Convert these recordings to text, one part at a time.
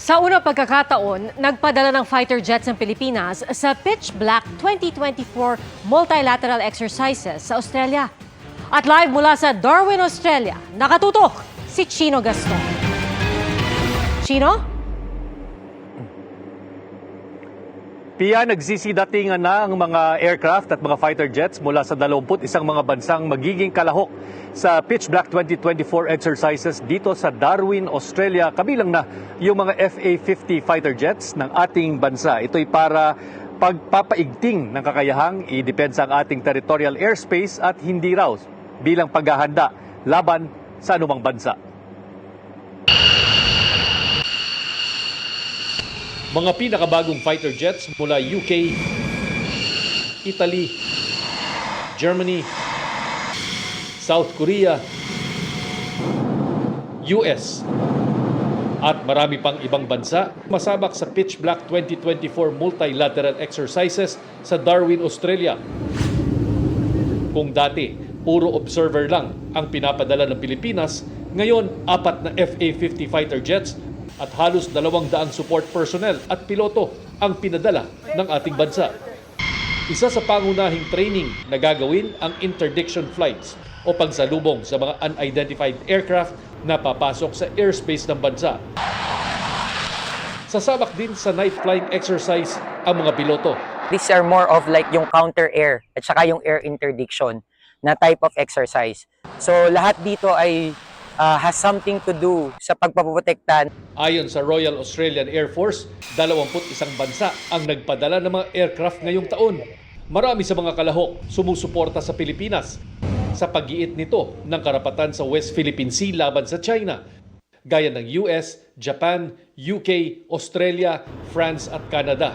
Sa unang pagkakataon, nagpadala ng fighter jets ng Pilipinas sa Pitch Black 2024 multilateral exercises sa Australia. At live mula sa Darwin, Australia, nakatutok si Chino Gaston. Chino? Pia, nagsisidatingan na ang mga aircraft at mga fighter jets mula sa 21 mga bansang magiging kalahok sa Pitch Black 2024 exercises dito sa Darwin, Australia. Kabilang na yung mga FA-50 fighter jets ng ating bansa. Ito'y para pagpapaigting ng kakayahang idepensa ang ating territorial airspace at hindi raw bilang paghahanda laban sa anumang bansa. Mga pinakabagong fighter jets mula UK, Italy, Germany, South Korea, US, at marami pang ibang bansa masabak sa Pitch Black 2024 multilateral exercises sa Darwin, Australia. Kung dati, puro observer lang ang pinapadala ng Pilipinas, ngayon 4 na FA-50 fighter jets at halos 200 support personnel at piloto ang pinadala ng ating bansa. Isa sa pangunahing training na gagawin ang interdiction flights o pagsalubong sa mga unidentified aircraft na papasok sa airspace ng bansa. Sasabak din sa night flying exercise ang mga piloto. These are more of like yung counter-air at saka yung air interdiction na type of exercise. So lahat dito ay has something to do sa pagpaprotekta. Ayon sa Royal Australian Air Force, 21 bansa ang nagpadala ng mga aircraft ngayong taon. Marami sa mga kalahok sumusuporta sa Pilipinas sa pag-iit nito ng karapatan sa West Philippine Sea laban sa China, gaya ng US, Japan, UK, Australia, France at Canada.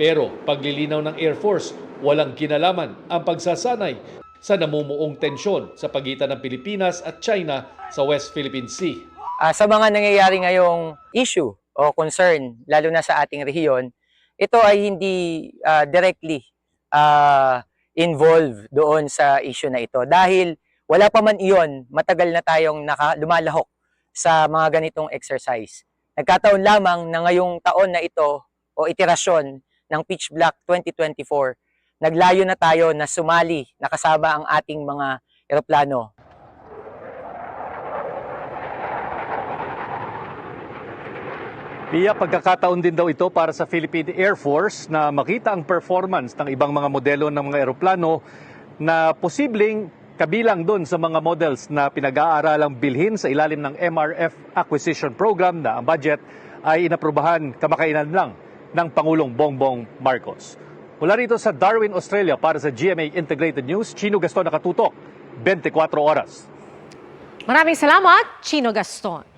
Pero paglilinaw ng Air Force, walang kinalaman ang pagsasanay sa namumuong tensyon sa pagitan ng Pilipinas at China sa West Philippine Sea. Sa mga nangyayari ngayong issue o concern, lalo na sa ating rehiyon, ito ay hindi directly involved doon sa issue na ito. Dahil wala pa man iyon, matagal na tayong lumalahok sa mga ganitong exercise. Nagkataon lamang na ngayong taon na ito o iterasyon ng Pitch Black 2024, naglayo na tayo na sumali, nakasama ang ating mga eroplano. Pia, pagkakataon din daw ito para sa Philippine Air Force na makita ang performance ng ibang mga modelo ng mga eroplano na posibleng kabilang doon sa mga models na pinag-aaralang bilhin sa ilalim ng MRF Acquisition Program na ang budget ay inaprubahan kamakailan lang ng Pangulong Bongbong Marcos. Mula rito sa Darwin, Australia, para sa GMA Integrated News, Chino Gaston, nakatutok, 24 oras. Maraming salamat, Chino Gaston.